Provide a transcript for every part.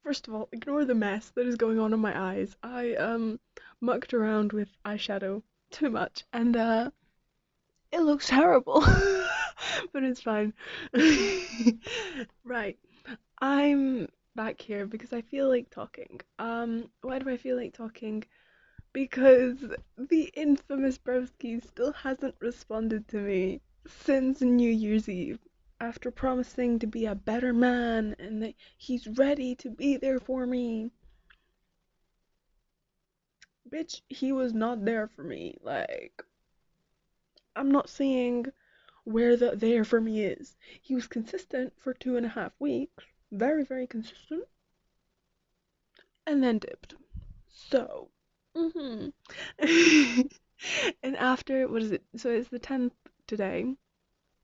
First of all, ignore the mess that is going on in my eyes. I mucked around with eyeshadow too much and it looks terrible. But it's fine. Right. I'm back here because I feel like talking. Why do I feel like talking? Because the infamous Broski still hasn't responded to me since New Year's Eve. After promising to be a better man and that he's ready to be there for me. Bitch, he was not there for me. Like, I'm not seeing where the there for me is. He was consistent for 2.5 weeks. Very, very consistent. And then dipped. So, mm-hmm. And after, what is it? So it's the 10th today.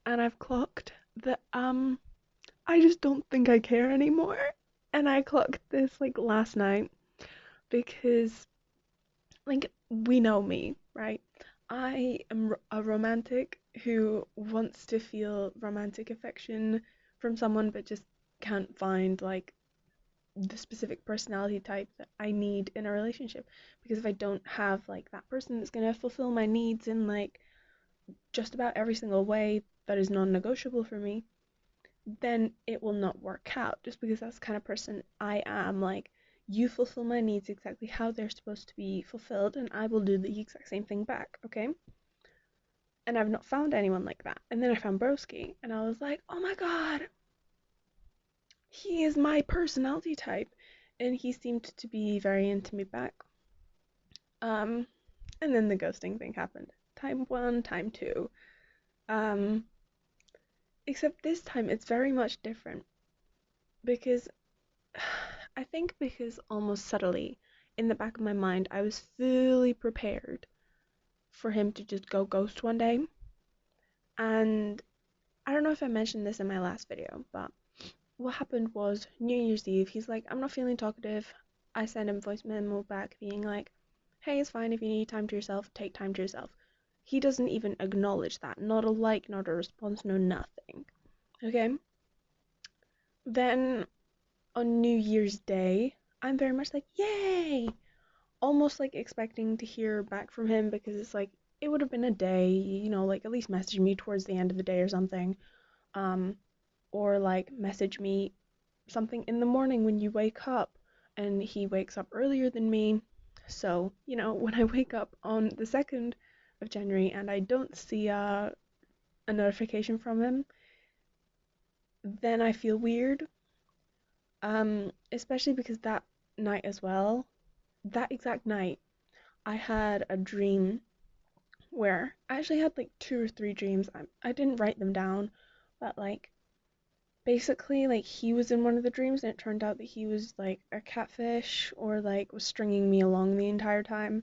And I've clocked that I just don't think I care anymore. And I clocked this like last night because like we know me, right? I am a romantic who wants to feel romantic affection from someone but just can't find like the specific personality type that I need in a relationship, because if I don't have like that person that's going to fulfill my needs in like just about every single way that is non-negotiable for me, then it will not work out, just because that's the kind of person I am. Like, you fulfill my needs exactly how they're supposed to be fulfilled, and I will do the exact same thing back, okay? And I've not found anyone like that. And then I found Broski, and I was like, oh my god, he is my personality type. And he seemed to be very into me back. Um, and then the ghosting thing happened. Time one, time two. Um, except this time it's very much different because I think because almost subtly in the back of my mind I was fully prepared for him to just go ghost one day. And I don't know if I mentioned this in my last video, but what happened was New Year's Eve, he's like, I'm not feeling talkative. I send him voice memo back being like, hey, it's fine if you need time to yourself, take time to yourself. He doesn't even acknowledge that. Not a like, not a response, no nothing. Okay? Then on New Year's Day, I'm very much like, yay! Almost like expecting to hear back from him, because it's like, it would have been a day, like at least message me towards the end of the day or something. Um, or like message me something in the morning when you wake up. And he wakes up earlier than me. So, when I wake up on the 2nd of January and I don't see a notification from him, then I feel weird. Especially because that night as well, that exact night, I had a dream where I actually had like two or three dreams. I didn't write them down, but like basically like he was in one of the dreams and it turned out that he was like a catfish or like was stringing me along the entire time.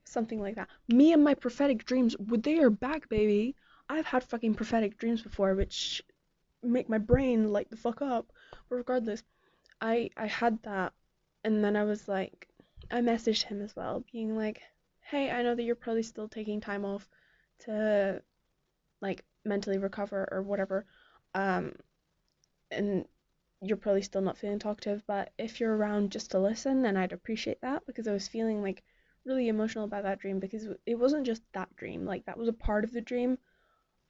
Something like that. Me and my prophetic dreams, they are back, baby. I've had fucking prophetic dreams before, which make my brain light the fuck up. But regardless, I had that, and then I was like, I messaged him as well, being like, hey, I know that you're probably still taking time off to like mentally recover or whatever, um, and you're probably still not feeling talkative, but if you're around just to listen, then I'd appreciate that, because I was feeling like really emotional about that dream, because it wasn't just that dream, like that was a part of the dream.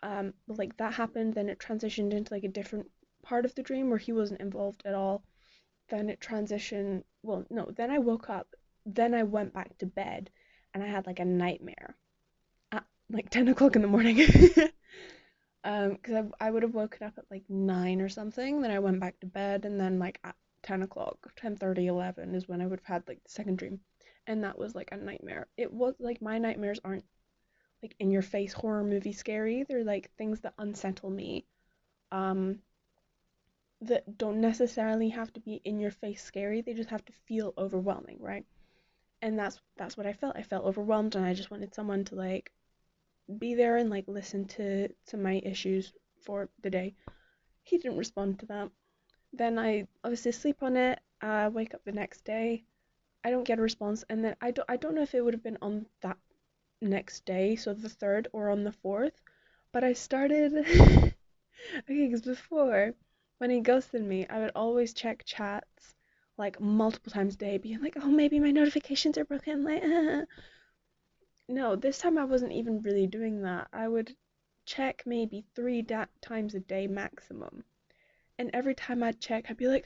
But like that happened, then it transitioned into like a different part of the dream where he wasn't involved at all. Then it transitioned, well, no, then I woke up, then I went back to bed, and I had like a nightmare at like 10 o'clock in the morning. Because I would have woken up at like 9 or something, then I went back to bed, and then like at 10 o'clock, 10:30, 11 is when I would have had like the second dream. And that was like a nightmare. It was like, my nightmares aren't like in your face horror movie scary, they're like things that unsettle me. Um, that don't necessarily have to be in your face scary, they just have to feel overwhelming, right? And that's what I felt. I felt overwhelmed and I just wanted someone to like be there and like listen to my issues for the day. He didn't respond to that. Then I obviously sleep on it, wake up the next day, I don't get a response, and then I don't know if it would have been on that next day, so the 3rd, or on the 4th, but I started okay, because before, when he ghosted me, I would always check chats like multiple times a day, being like, oh, maybe my notifications are broken. Like, no, this time I wasn't even really doing that. I would check maybe times a day maximum. And every time I'd check, I'd be like,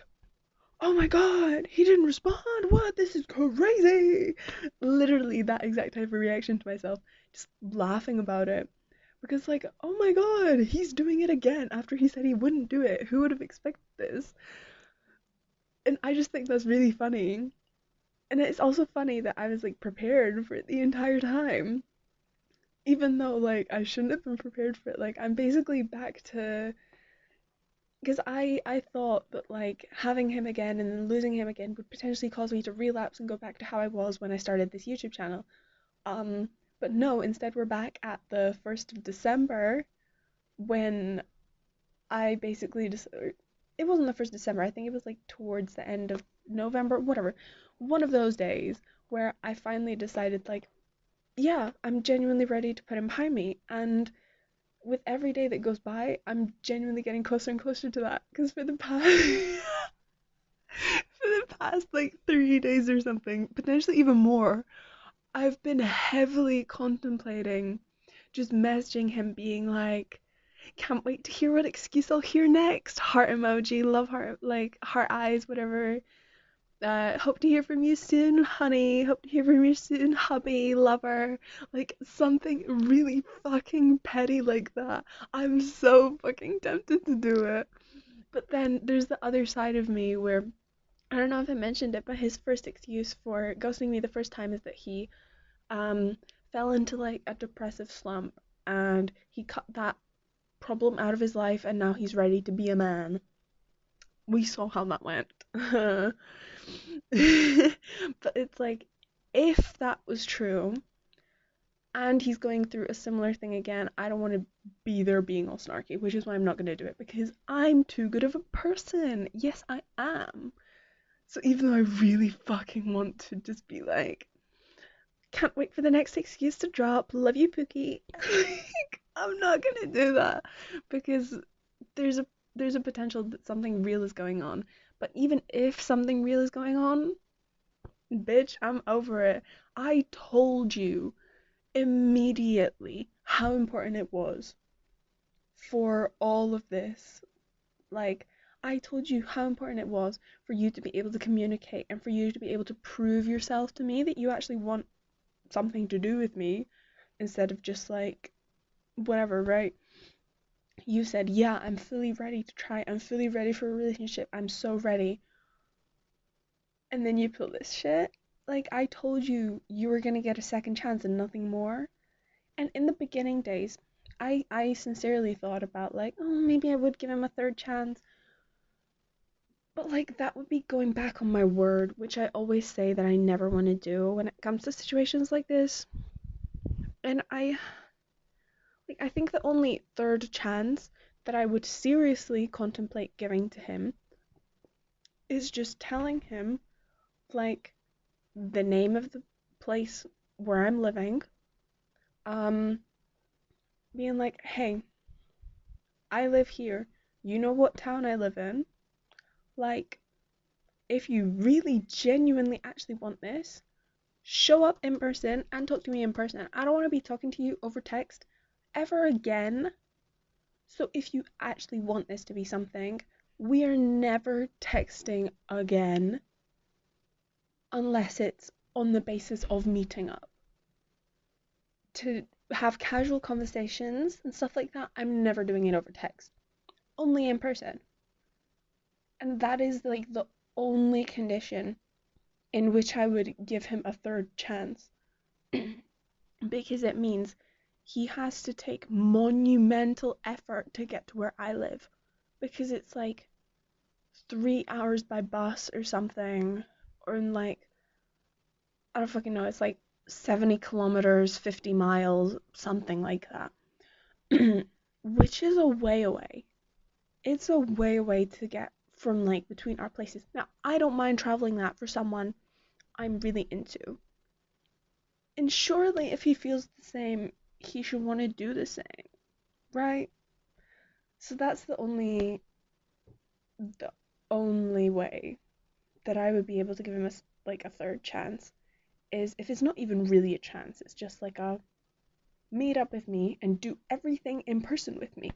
oh my god, he didn't respond. What? This is crazy. Literally that exact type of reaction to myself, just laughing about it. Because, like, oh my god, he's doing it again after he said he wouldn't do it. Who would have expected this? And I just think that's really funny. And it's also funny that I was like prepared for it the entire time. Even though like I shouldn't have been prepared for it. Like I'm basically back to, because I thought that like having him again and then losing him again would potentially cause me to relapse and go back to how I was when I started this YouTube channel. Um but no, instead we're back at the 1st of December when I basically just, it wasn't the 1st of December, I think it was like towards the end of November, whatever. One of those days where I finally decided, like, yeah, I'm genuinely ready to put him behind me. And with every day that goes by, I'm genuinely getting closer and closer to that. Because for the past, for the past like 3 days or something, potentially even more, I've been heavily contemplating just messaging him, being like, can't wait to hear what excuse I'll hear next. Heart emoji, love heart, like heart eyes, whatever. Hope to hear from you soon, honey. Hope to hear from you soon, hubby, lover. Like something really fucking petty like that. I'm so fucking tempted to do it. But then there's the other side of me where, I don't know if I mentioned it, but his first excuse for ghosting me the first time is that he um fell into like a depressive slump and he cut that problem out of his life and now he's ready to be a man. We saw how that went. But it's like, if that was true and he's going through a similar thing again, I don't want to be there being all snarky, which is why I'm not going to do it, because I'm too good of a person. Yes, I am. So even though I really fucking want to just be like, can't wait for the next excuse to drop, love you, Pookie. I'm not gonna do that because there's a there's a potential that something real is going on. But even if something real is going on, bitch, I'm over it. I told you immediately how important it was for all of this. Like, I told you how important it was for you to be able to communicate and for you to be able to prove yourself to me that you actually want something to do with me instead of just like whatever, right? You said, yeah, I'm fully ready to try. I'm fully ready for a relationship. I'm so ready. And then you pull this shit. Like, I told you you were gonna get a second chance and nothing more. And in the beginning days, I sincerely thought about, like, oh, maybe I would give him a third chance. But, like, that would be going back on my word, which I always say that I never want to do when it comes to situations like this. And I think the only third chance that I would seriously contemplate giving to him is just telling him, like, the name of the place where I'm living, um, being like, hey, I live here. You know what town I live in. Like, if you really genuinely actually want this, show up in person and talk to me in person. I don't want to be talking to you over text ever again. So if you actually want this to be something, we are never texting again unless it's on the basis of meeting up. To have casual conversations and stuff like that, I'm never doing it over text. Only in person. And that is like the only condition in which I would give him a third chance. Because it means he has to take monumental effort to get to where I live. Because it's like 3 hours by bus or something. Or in like, I don't fucking know, it's like 70 kilometers, 50 miles, something like that. Which is a way away. It's a way away to get from like between our places. Now, I don't mind traveling that for someone I'm really into. And surely if he feels the same, he should want to do the same, right? So that's the only way that I would be able to give him a third chance is if it's not even really a chance, it's just like a meet up with me and do everything in person with me.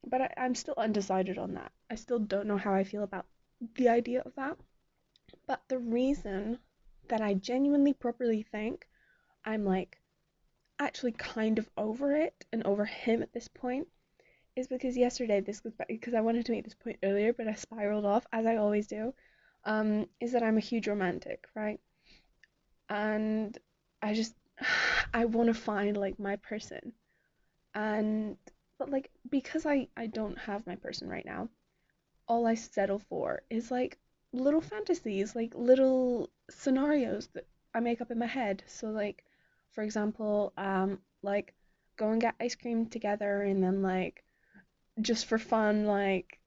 But I'm still undecided on that. I still don't know how I feel about the idea of that. But the reason that I genuinely properly think I'm like actually kind of over it and over him at this point is because yesterday, this goes back because I wanted to make this point earlier, but I spiraled off as I always do. Is that I'm a huge romantic, right? And I just I want to find like my person, and but like because I don't have my person right now, all I settle for is like little fantasies, like little scenarios that I make up in my head. So like, for example, like go and get ice cream together, and then like just for fun, like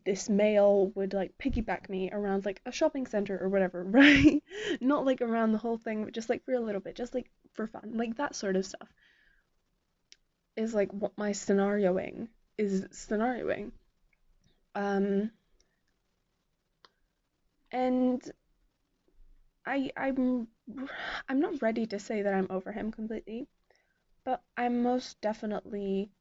this male would like piggyback me around like a shopping center or whatever, right? Not like around the whole thing, but just like for a little bit, just like for fun, like that sort of stuff is like what my scenarioing. Um, and I I'm not ready to say that I'm over him completely, but I'm most definitely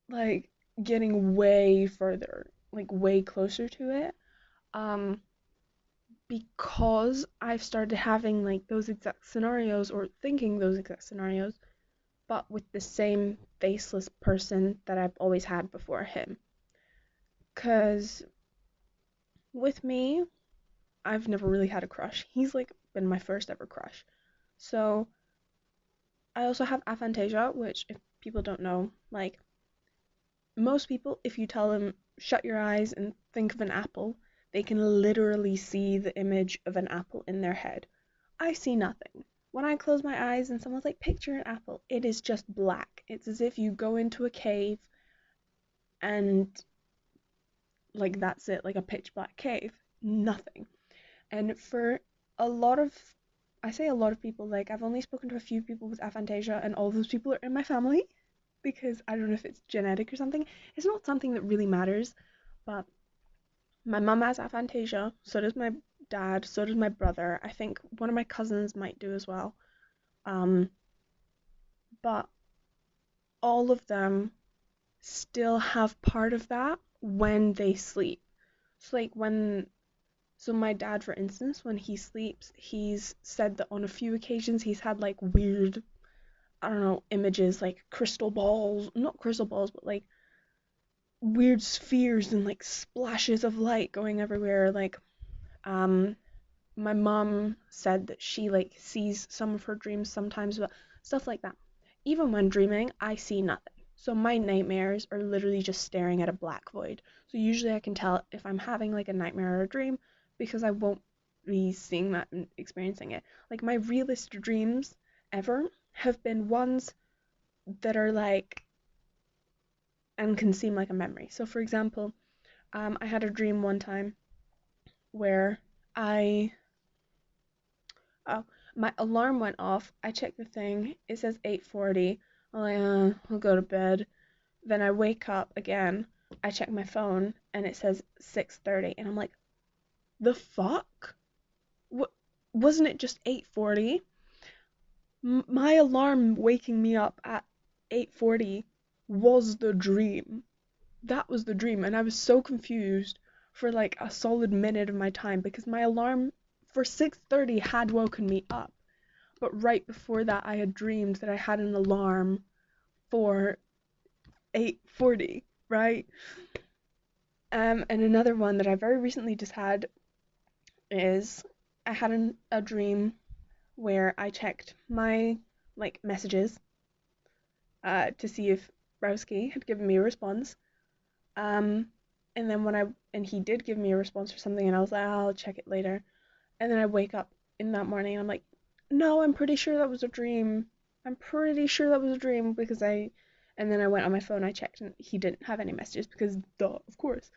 like getting way further, like way closer to it. Um, because I've started having like those exact scenarios or thinking those exact scenarios, but with the same faceless person that I've always had before him. Because with me, I've never really had a crush. He's like been my first ever crush. So I also have aphantasia, which if people don't know, like most people, if you tell them shut your eyes and think of an apple, they can literally see the image of an apple in their head. I see nothing. When I close my eyes and someone's like, picture an apple, it is just black. It's as if you go into a cave and like that's it, like a pitch black cave. Nothing. And for a lot of, I say a lot of people, like I've only spoken to a few people with aphantasia, and all those people are in my family because I don't know if it's genetic or something. It's not something that really matters, but my mum has aphantasia, so does my dad, so does my brother. I think one of my cousins might do as well. Um, but all of them still have part of that when they sleep. So like so my dad, for instance, when he sleeps, he's said that on a few occasions he's had like weird, I don't know, images like crystal balls, not crystal balls, but like weird spheres and like splashes of light going everywhere. Like, um, my mom said that she like sees some of her dreams sometimes, but stuff like that. Even when dreaming, I see nothing. So my nightmares are literally just staring at a black void. So usually I can tell if I'm having like a nightmare or a dream because I won't be seeing that and experiencing it. Like my realest dreams ever have been ones that are like and can seem like a memory. So for example, I had a dream one time where I oh, my alarm went off. I checked the thing. It says 8:40. I'm like, I'll go to bed. Then I wake up again. I check my phone and it says 6:30 and I'm like, "The fuck? What wasn't it just 8:40?" My alarm waking me up at 8:40 was the dream. That was the dream, and I was so confused for like a solid minute of my time because my alarm for 6:30 had woken me up. But right before that, I had dreamed that I had an alarm for 8:40, right? And another one that I very recently just had is I had a dream where I checked my like messages to see if Browski had given me a response. Um, and then and he did give me a response for something, and I was like, I'll check it later. And then I wake up in that morning and I'm like, no, I'm pretty sure that was a dream. I'm pretty sure that was a dream because and then I went on my phone, I checked, and he didn't have any messages because, duh, of course.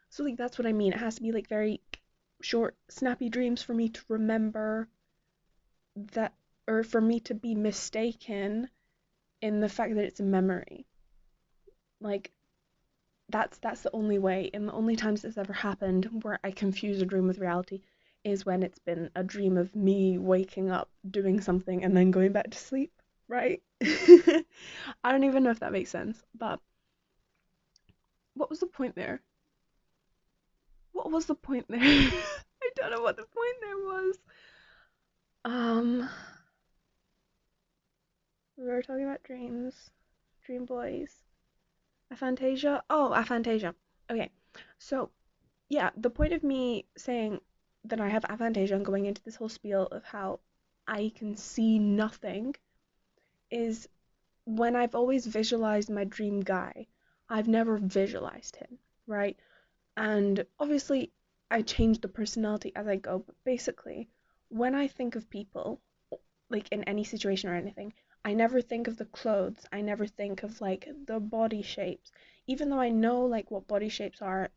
So, like, that's what I mean. It has to be, like, very short, snappy dreams for me to remember that, or for me to be mistaken in the fact that it's a memory. Like, That's the only way, and the only times it's ever happened where I confuse a dream with reality is when it's been a dream of me waking up doing something and then going back to sleep, right? I don't even know if that makes sense, but what was the point there? What was the point there? I don't know what the point there was. Um, we were talking about dreams, dream boys, aphantasia. Oh, aphantasia. Okay, so yeah, the point of me saying that I have aphantasia and going into this whole spiel of how I can see nothing is when I've always visualized my dream guy, I've never visualized him, right? And obviously, I change the personality as I go, but basically, when I think of people, like in any situation or anything, I never think of the clothes, I never think of like the body shapes, even though I know like what body shapes are,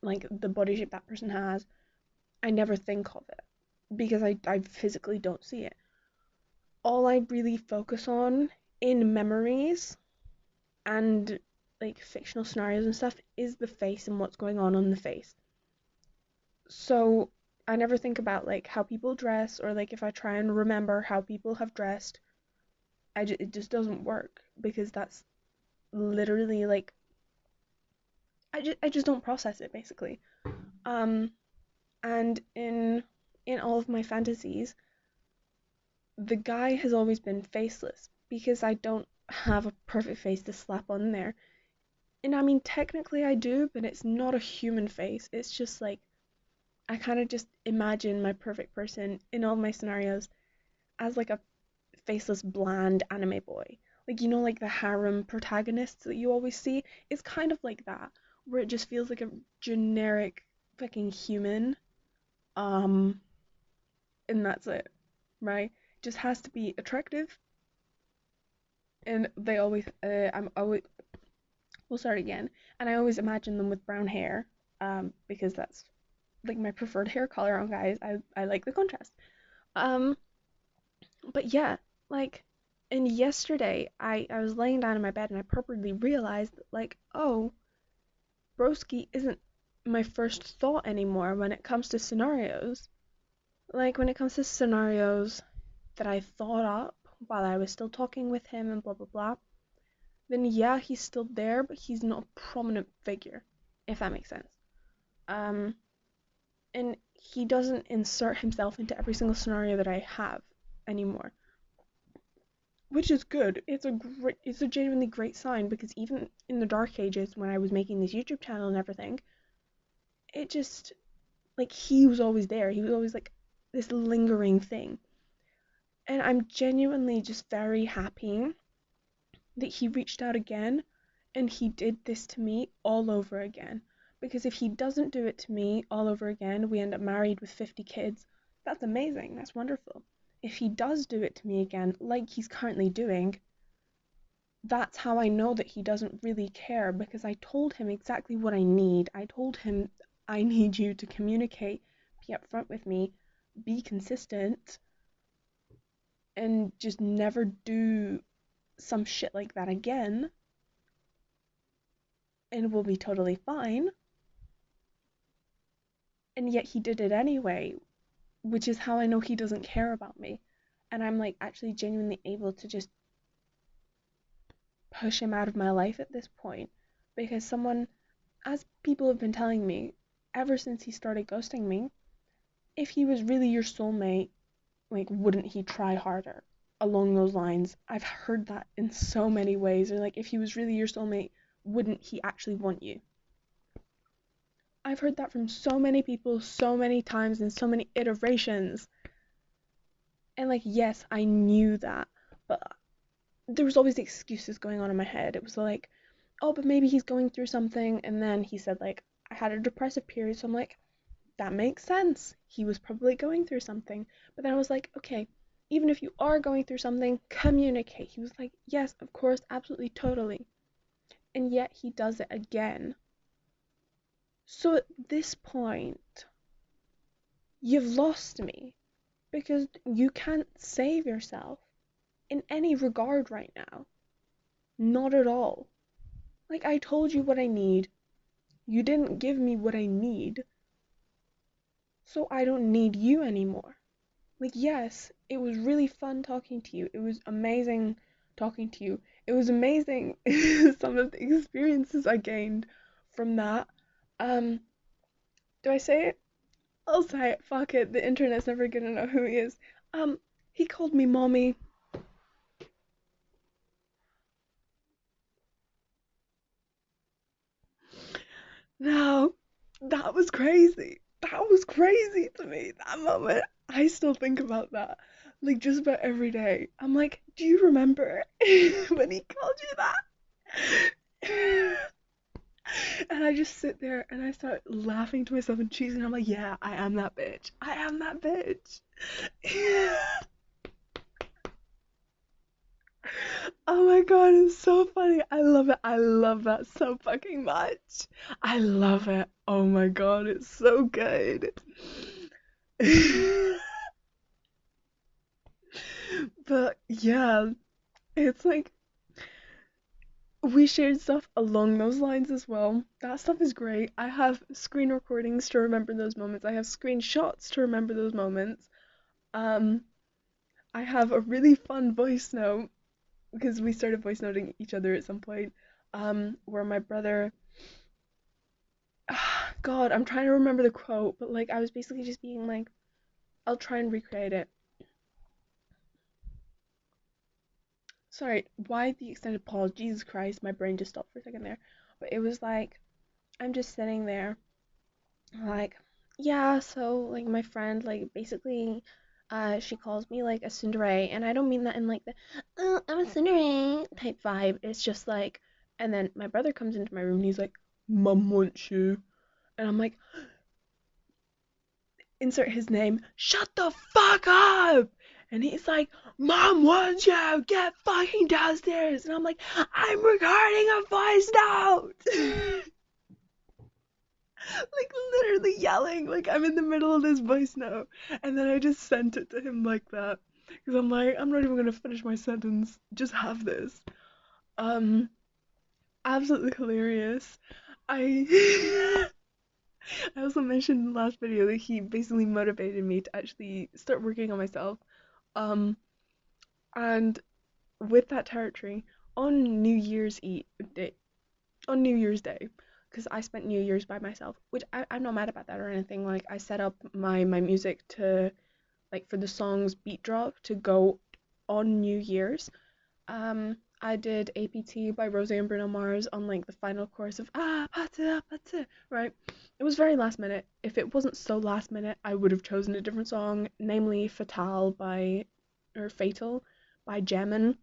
like the body shape that person has, I never think of it because I physically don't see it. All I really focus on in memories and like fictional scenarios and stuff is the face and what's going on the face. So I never think about like how people dress or like if I try and remember how people have dressed, it just doesn't work because that's literally like I just don't process it basically. Um and in all of my fantasies, the guy has always been faceless because I don't have a perfect face to slap on there. And I mean, technically I do, but it's not a human face. It's just like I kind of just imagine my perfect person in all my scenarios as like a faceless, bland anime boy. Like, you know, like the harem protagonists that you always see? It's kind of like that, where it just feels like a generic fucking human. Um, and that's it, right? Just has to be attractive, and they always, I'm always, we'll start again. And I always imagine them with brown hair, because that's like my preferred hair color on guys. I like the contrast. Um, but yeah, like, and yesterday I was laying down in my bed and I properly realized that like, oh, broski isn't my first thought anymore when it comes to scenarios. Like when it comes to scenarios that I thought up while I was still talking with him and blah blah blah, then yeah, he's still there, but he's not a prominent figure, if that makes sense. Um, and he doesn't insert himself into every single scenario that I have anymore, which is good. It's a genuinely great sign because even in the dark ages when I was making this YouTube channel and everything, it just like he was always there. He was always like this lingering thing. And I'm genuinely just very happy that he reached out again and he did this to me all over again. Because if he doesn't do it to me all over again, we end up married with 50 kids. That's amazing. That's wonderful. If he does do it to me again, like he's currently doing, that's how I know that he doesn't really care because I told him exactly what I need. I told him I need you to communicate, be upfront with me, be consistent, and just never do some shit like that again, and we'll be totally fine. And yet he did it anyway, which is how I know he doesn't care about me. And I'm like actually genuinely able to just push him out of my life at this point because someone, as people have been telling me ever since he started ghosting me, if he was really your soulmate, like, wouldn't he try harder? Along those lines. I've heard that in so many ways. Or like, if he was really your soulmate, wouldn't he actually want you? I've heard that from so many people, so many times, in so many iterations. And like, yes, I knew that, but there was always excuses going on in my head. It was like, oh, but maybe he's going through something. And then he said, like, I had a depressive period. So I'm like, that makes sense. He was probably going through something. But then I was like, okay, even if you are going through something, communicate. He was like, yes, of course, absolutely, totally. And yet he does it again. So at this point, you've lost me because you can't save yourself in any regard right now. Not at all. Like, I told you what I need. You didn't give me what I need, so I don't need you anymore. Like, yes, it was really fun talking to you. It was amazing talking to you. It was amazing some of the experiences I gained from that. Um, do I say it? I'll say it. Fuck it. The internet's never gonna know who he is. Um, he called me mommy. Now, that was crazy. That was crazy to me. That moment. I still think about that. Like, just about every day. I'm like, do you remember when he called you that? And I just sit there and I start laughing to myself and cheesing. I'm like, yeah, I am that bitch. I am that bitch. Oh my god, it's so funny. I love it. I love that so fucking much. I love it. Oh my god, it's so good. But yeah, it's like we shared stuff along those lines as well. That stuff is great. I have screen recordings to remember those moments. I have screenshots to remember those moments. Um, I have a really fun voice note because we started voice noting each other at some point. Where my brother, God, I'm trying to remember the quote, but like I was basically just being like, I'll try and recreate it. Sorry, why the extended pause? Jesus Christ, my brain just stopped for a second there. But it was like, I'm just sitting there like, yeah, so like my friend like basically she calls me like a tsundere, and I don't mean that in like the oh, I'm a tsundere type vibe. It's just like, and then my brother comes into my room and he's like, Mum wants you. And I'm like, insert his name, shut the fuck up. And he's like, Mom wants you, get fucking downstairs. And I'm like, I'm recording a voice note. Like literally yelling, like I'm in the middle of this voice note, and then I just sent it to him like that because I'm like, I'm not even gonna finish my sentence. Just have this. Um, Absolutely hilarious. I I also mentioned in the last video that he basically motivated me to actually start working on myself. Um, and with that territory, on New Year's Eve day, on New Year's Day, because I spent New Year's by myself, which I'm not mad about that or anything. Like I set up my music to like for the song's beat drop to go on New Year's. I did APT by Rose and Bruno Mars on like the final chorus of pata pata, right? It was very last minute. If it wasn't so last minute, I would have chosen a different song, namely Fatal by Gemin.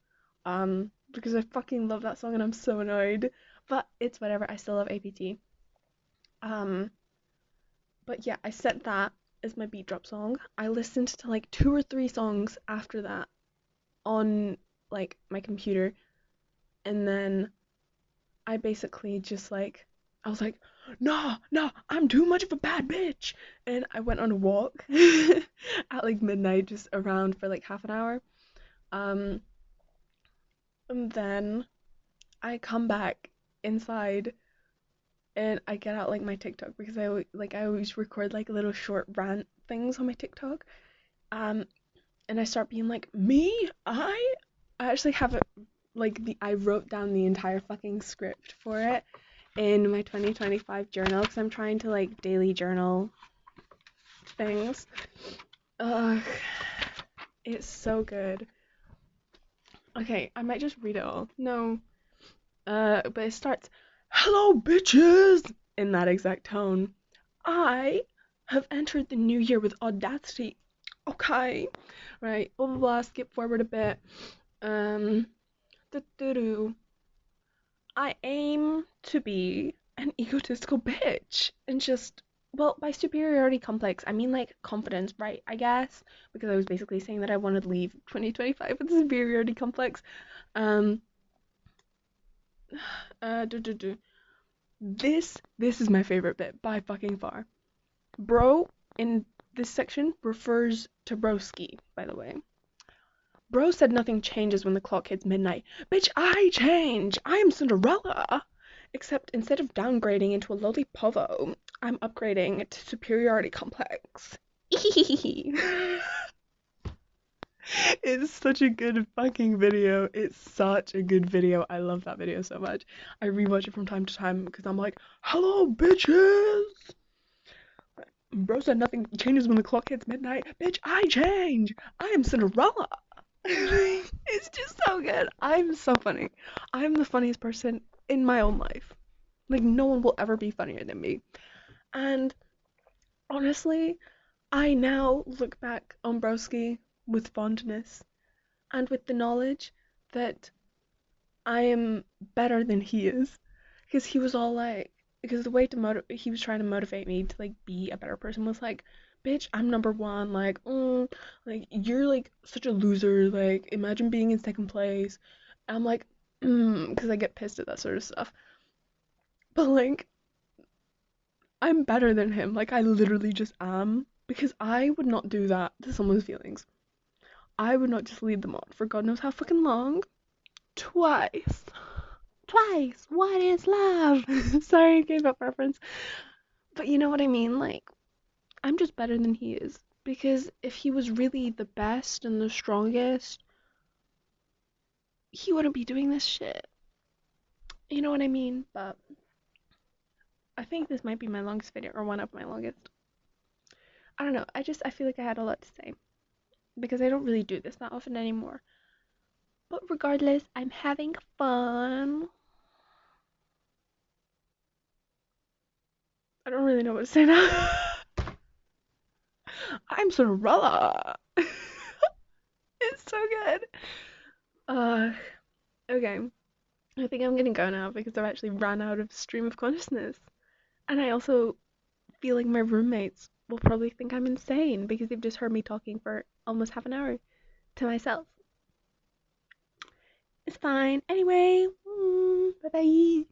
Because I fucking love that song and I'm so annoyed. But it's whatever, I still love APT. Um, but yeah, I set that as my beat drop song. I listened to like two or three songs after that on like my computer, and then I basically just like I was like, no, no, I'm too much of a bad bitch, and I went on a walk at like midnight, just around for like half an hour. Um, and then I come back inside and I get out like my TikTok because I always record like little short rant things on my TikTok. Um, and I start being like, me, I actually have it like I wrote down the entire fucking script for it in my 2025 journal because I'm trying to like daily journal things. Ugh, it's so good. Okay, I might just read it all. No, but it starts, hello bitches, in that exact tone. I have entered the new year with audacity. Okay, right, blah blah blah, skip forward a bit. Um, doo-doo-doo. I aim to be an egotistical bitch and just, well, by superiority complex, I mean like confidence, right? I guess, because I was basically saying that I wanted to leave 2025 with a superiority complex. Um, doo-doo-doo. This is my favorite bit by fucking far. Bro in this section refers to broski, by the way. Bro said nothing changes when the clock hits midnight. Bitch, I change. I am Cinderella. Except instead of downgrading into a lowly povo, I'm upgrading to superiority complex. It's such a good fucking video. It's such a good video. I love that video so much. I rewatch it from time to time because I'm like, hello, bitches! Bro said nothing changes when the clock hits midnight. Bitch, I change! I am Cinderella! It's just so good. I'm so funny. I'm the funniest person in my own life. Like, no one will ever be funnier than me. And honestly, I now look back on Broski with fondness and with the knowledge that I am better than he is. Because he was all like, because the way he was trying to motivate me to like be a better person was like, bitch, I'm number one. Like you're like such a loser. Like, imagine being in second place. I'm like, because I get pissed at that sort of stuff. But like, I'm better than him. Like, I literally just am. Because I would not do that to someone's feelings. I would not just lead them on for God knows how fucking long. Twice. Twice. What is love? Sorry, I gave up reference. But you know what I mean? Like, I'm just better than he is. Because if he was really the best and the strongest, he wouldn't be doing this shit. You know what I mean? But I think this might be my longest video, or one of my longest. I don't know. I feel like I had a lot to say. Because I don't really do this that often anymore. But regardless, I'm having fun. I don't really know what to say now. I'm Cinderella. It's so good. Uh, okay. I think I'm gonna go now because I've actually run out of stream of consciousness. And I also feel like my roommates will probably think I'm insane because they've just heard me talking for almost half an hour to myself. It's fine. Anyway, bye bye.